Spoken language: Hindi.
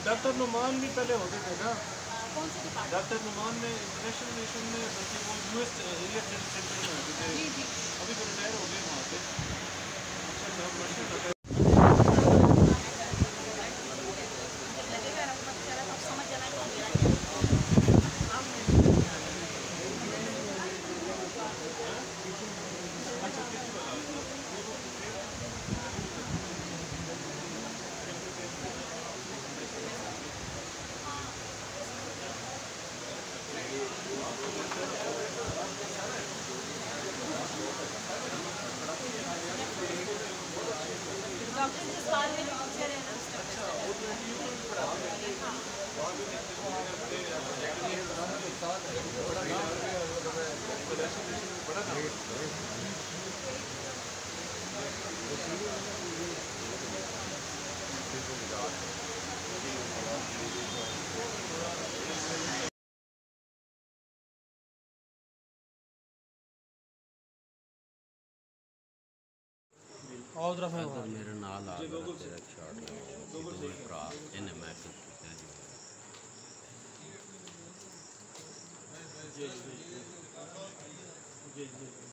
डॉक्टर नुमान भी पहले होते थे ना। कौन से डिपार्टमेंट? डॉक्टर नुमान में इंटरनेशनल मिशन में, बल्कि वो यूएस एरिया ट्रेड सेंटर में होते थे। जी जी। अभी तो रिटायर हो गए वहाँ से। अच्छा साहब मशहूर होता है। लगेगा ना पता चला तो समझ जाना कि मेरा क्या डॉक्टर जिस बारे में जो पूछे रहे ना और तरफ है मेरे नाल आ गया तेरा शॉट दो भरा इन्हें मैं जी जी जी जी।